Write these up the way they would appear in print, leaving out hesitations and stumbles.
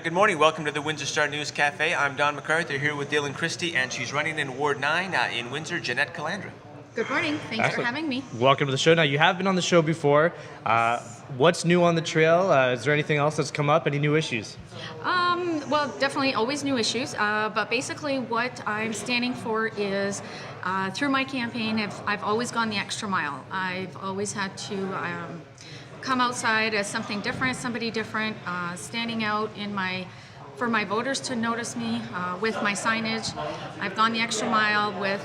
Good morning. Welcome to the Windsor Star News Cafe. I'm Don McArthur here with Dylan Kristy, and she's running in Ward 9 in Windsor, Janette Calandra. Good morning. Thanks for having me. Welcome to the show. Now, you have been on the show before. What's new on the trail? Is there anything else that's come up? Any new issues? Well, definitely always new issues. But basically what I'm standing for is through my campaign, I've always gone the extra mile. I've always had to come outside as something different, somebody different, standing out for my voters to notice me with my signage. I've gone the extra mile with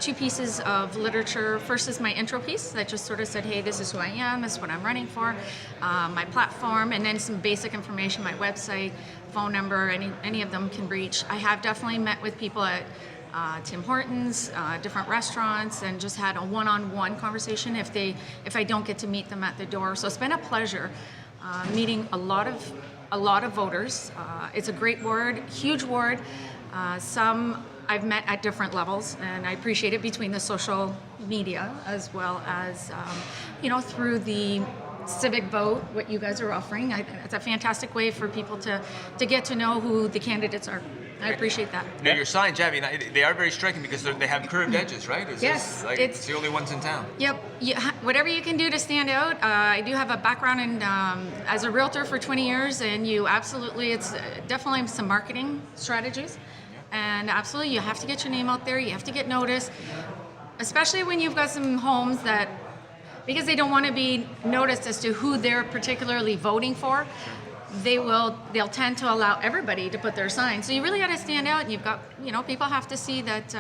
2 pieces of literature. First is my intro piece that just sort of said, hey, this is who I am, this is what I'm running for, my platform, and then some basic information, my website, phone number, any of them can reach. I have definitely met with people at Tim Hortons, different restaurants, and just had a one-on-one conversation if I don't get to meet them at the door. So it's been a pleasure meeting a lot of voters. It's a great ward, huge ward. Some I've met at different levels, and I appreciate it between the social media as well as through the civic vote, what you guys are offering. It's a fantastic way for people to get to know who the candidates are. I appreciate that. Now, your signs, Javi, they are very striking because they have curved edges, right? Yes. It's the only ones in town. Yep. Whatever you can do to stand out. I do have a background in as a realtor for 20 years, and it's definitely some marketing strategies. And absolutely, you have to get your name out there. You have to get noticed, especially when you've got some homes that, because they don't want to be noticed as to who they're particularly voting for, they'll tend to allow everybody to put their sign. So you really got to stand out, and you've got, people have to see that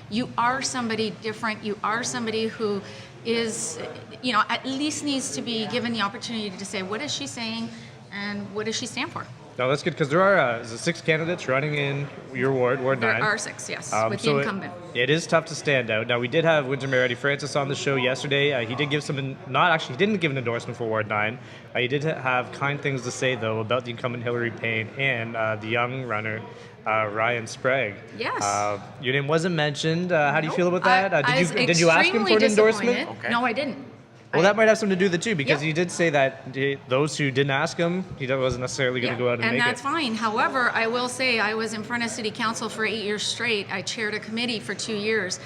you are somebody different. You are somebody who is, at least needs to be given the opportunity to say, what is she saying and what does she stand for? No, that's good, because there are 6 candidates running in your ward, Ward 9. There are 6, yes, with the incumbent. It is tough to stand out. Now, we did have Windsor Mayor Eddie Francis on the show yesterday. He did give he didn't give an endorsement for Ward 9. He did have kind things to say, though, about the incumbent Hillary Payne and the young runner, Ryan Sprague. Yes. Your name wasn't mentioned. How do you feel about that? Did you ask him for an extremely endorsement? Okay. No, I didn't. Well, that might have something to do with it, too, because he did say that those who didn't ask him, he wasn't necessarily going to go out and make it. And that's fine. However, I will say I was in front of City Council for 8 years straight. I chaired a committee for 2 years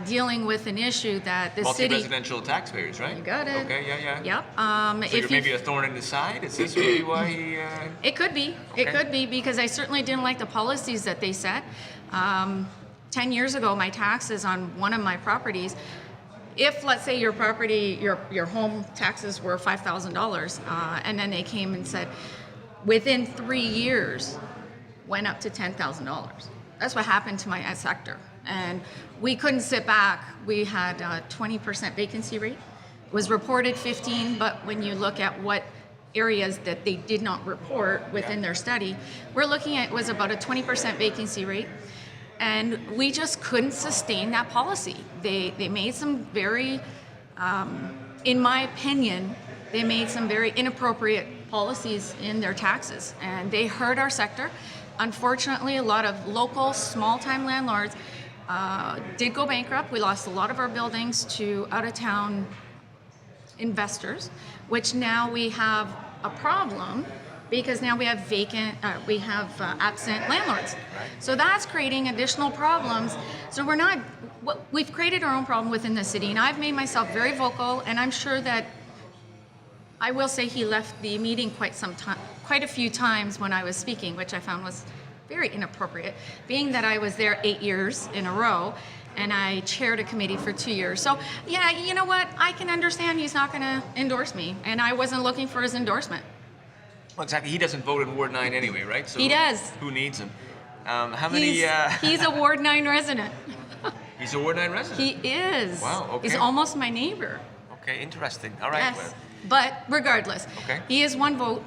dealing with an issue that the city... Multi-residential taxpayers, right? You got it. Okay, yeah. Yep. So you're maybe a thorn in his side? Is this maybe why he... It could be. Okay. It could be, because I certainly didn't like the policies that they set. 10 years ago, my taxes on one of my properties, if, let's say, your property, your home taxes were $5,000, and then they came and said, within 3 years, went up to $10,000. That's what happened to my sector. And we couldn't sit back. We had a 20% vacancy rate. It was reported 15, but when you look at what areas that they did not report within their study, we're looking at was about a 20% vacancy rate. And we just couldn't sustain that policy. They made some very, in my opinion, they made some very inappropriate policies in their taxes, and they hurt our sector. Unfortunately, a lot of local, small-time landlords did go bankrupt. We lost a lot of our buildings to out-of-town investors, which now we have a problem, because now we have absent landlords. Right. So that's creating additional problems. So we've created our own problem within the city, and I've made myself very vocal, and I'm sure that I will say he left the meeting quite a few times when I was speaking, which I found was very inappropriate, being that I was there 8 years in a row, and I chaired a committee for 2 years. So yeah, you know what? I can understand he's not gonna endorse me, and I wasn't looking for his endorsement. Well, exactly. He doesn't vote in Ward 9 anyway, right? So he does. Who needs him? How many... He's a Ward 9 resident. He's a Ward 9 resident? He is. Wow, okay. He's almost my neighbor. Okay, interesting. All right. Yes. But regardless, okay. He is 1 vote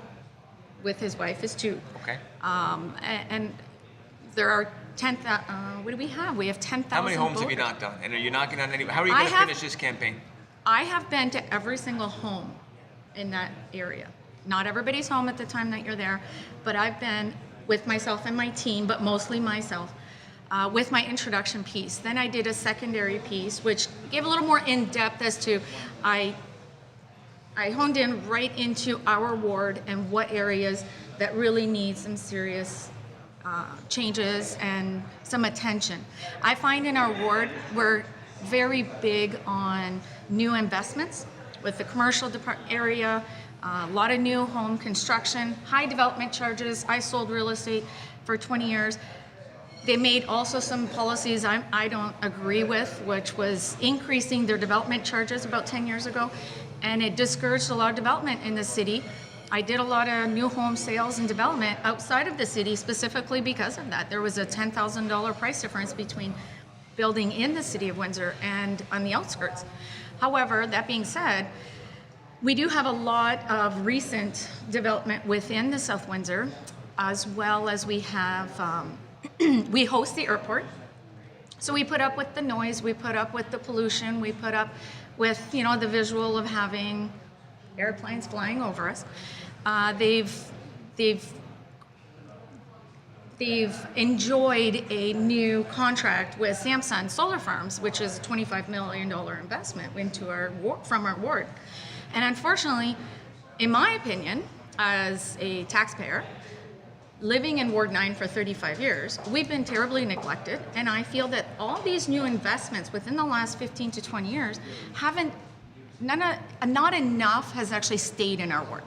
with his wife is 2. Okay. And there are 10,000, what do we have? We have 10,000 How many homes voters. have you knocked on? And are you knocking on any... How are you going to finish this campaign? I have been to every single home in that area. Not everybody's home at the time that you're there, but I've been with myself and my team, but mostly myself, with my introduction piece. Then I did a secondary piece, which gave a little more in-depth as to, I honed in right into our ward and what areas that really need some serious changes and some attention. I find in our ward, we're very big on new investments with the commercial area, a lot of new home construction, high development charges. I sold real estate for 20 years. They made also some policies I don't agree with, which was increasing their development charges about 10 years ago, and it discouraged a lot of development in the city. I did a lot of new home sales and development outside of the city specifically because of that. There was a $10,000 price difference between building in the city of Windsor and on the outskirts. However, that being said, we do have a lot of recent development within the South Windsor, as well as we have, we host the airport. So we put up with the noise, we put up with the pollution, we put up with, the visual of having airplanes flying over us. They've enjoyed a new contract with Samsung Solar Farms, which is a $25 million investment into from our ward. And unfortunately, in my opinion, as a taxpayer, living in Ward 9 for 35 years, we've been terribly neglected, and I feel that all these new investments within the last 15 to 20 years not enough has actually stayed in our ward.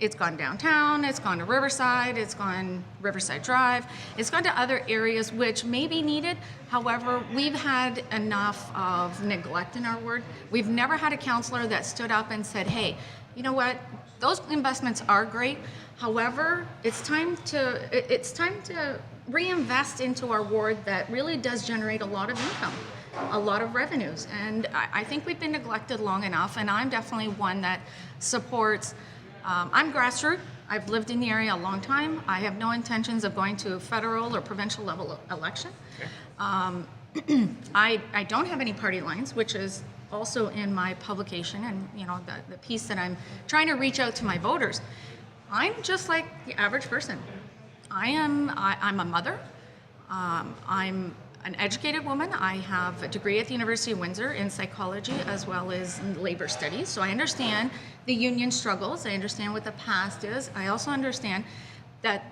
It's gone downtown, it's gone to Riverside, it's gone Riverside Drive, it's gone to other areas which may be needed. However, we've had enough of neglect in our ward. We've never had a councillor that stood up and said, hey, you know what, those investments are great. However, it's time to reinvest into our ward that really does generate a lot of income, a lot of revenues. And I think we've been neglected long enough, and I'm definitely one that supports. I'm grassroots. I've lived in the area a long time. I have no intentions of going to a federal or provincial level election. Okay. I don't have any party lines, which is also in my publication and the piece that I'm trying to reach out to my voters. I'm just like the average person. I'm a mother. I'm an educated woman. I have a degree at the University of Windsor in psychology as well as in labor studies. So I understand the union struggles. I understand what the past is. I also understand that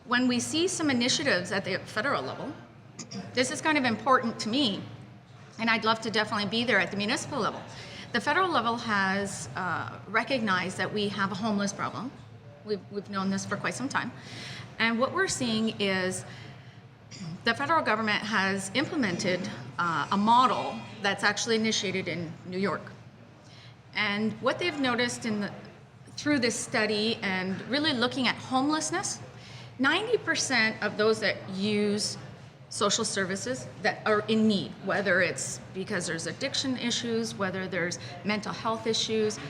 when we see some initiatives at the federal level, this is kind of important to me, and I'd love to definitely be there at the municipal level. The federal level has recognized that we have a homeless problem. We've known this for quite some time. And what we're seeing is the federal government has implemented a model that's actually initiated in New York. And what they've noticed through this study and really looking at homelessness, 90% of those that use social services that are in need, whether it's because there's addiction issues, whether there's mental health issues,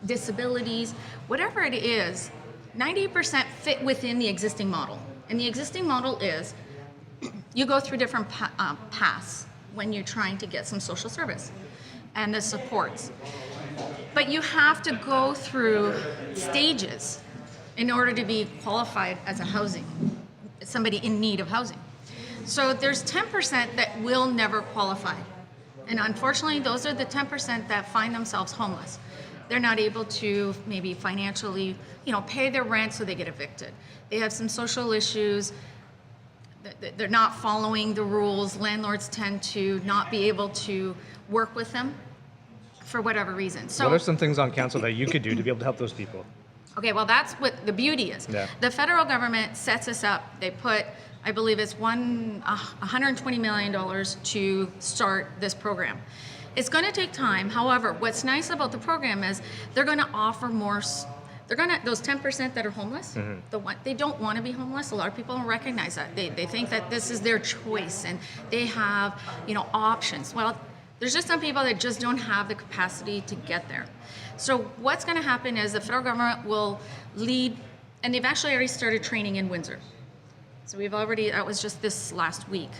disabilities, whatever it is, 90% fit within the existing model. And the existing model is you go through different paths when you're trying to get some social service and the supports. But you have to go through stages in order to be qualified as somebody in need of housing. So there's 10% that will never qualify. And unfortunately, those are the 10% that find themselves homeless. They're not able to maybe financially, pay their rent, so they get evicted. They have some social issues. They're not following the rules. Landlords tend to not be able to work with them for whatever reason. So, what are some things on council that you could do to be able to help those people? Okay, well, that's what the beauty is. Yeah. The federal government sets us up. They put, I believe it's $120 million to start this program. It's going to take time. However, what's nice about the program is they're going to offer more. Those 10% that are homeless, mm-hmm. They don't want to be homeless. A lot of people don't recognize that. They think that this is their choice and they have, options. Well, there's just some people that just don't have the capacity to get there. So what's going to happen is the federal government will lead, and they've actually already started training in Windsor. So that was just this last week,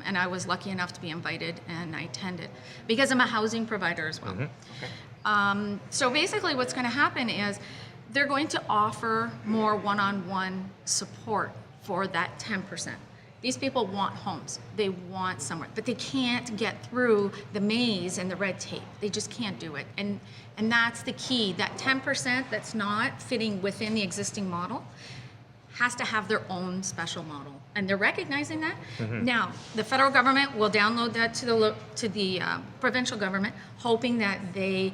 and I was lucky enough to be invited, and I attended because I'm a housing provider as well. Mm-hmm. Okay. So basically what's going to happen is they're going to offer more one-on-one support for that 10%. These people want homes. They want somewhere, but they can't get through the maze and the red tape. They just can't do it. And that's the key. That 10% that's not fitting within the existing model has to have their own special model. And they're recognizing that. Now, the federal government will download that to the provincial government, hoping that they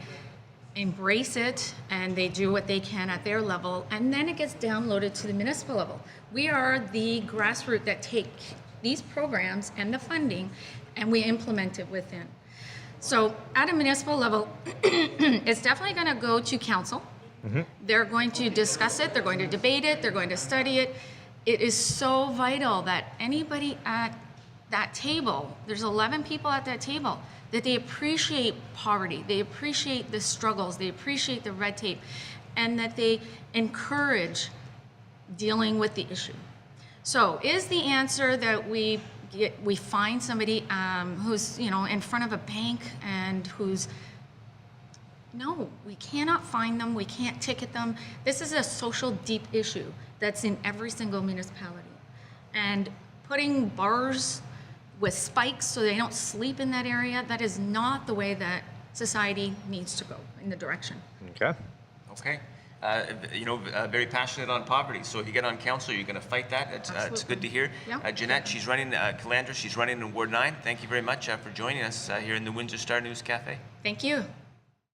embrace it and they do what they can at their level, and then it gets downloaded to the municipal level. We are the grassroots that take these programs and the funding and we implement it within. So at a municipal level, it's definitely going to go to council. They're going to discuss it, they're going to debate it, they're going to study it. It is so vital that anybody at that table, there's 11 people at that table, that they appreciate poverty, they appreciate the struggles, they appreciate the red tape, and that they encourage dealing with the issue. So is the answer that we find somebody who's in front of a bank and who's, no, we cannot find them, we can't ticket them. This is a social deep issue that's in every single municipality. And putting bars with spikes so they don't sleep in that area, that is not the way that society needs to go in the direction. Okay. Okay. Very passionate on poverty. So if you get on council, you're going to fight that. It's good to hear. Yeah. Janette, she's running, Calandra, she's running in Ward 9. Thank you very much for joining us here in the Windsor Star News Cafe. Thank you.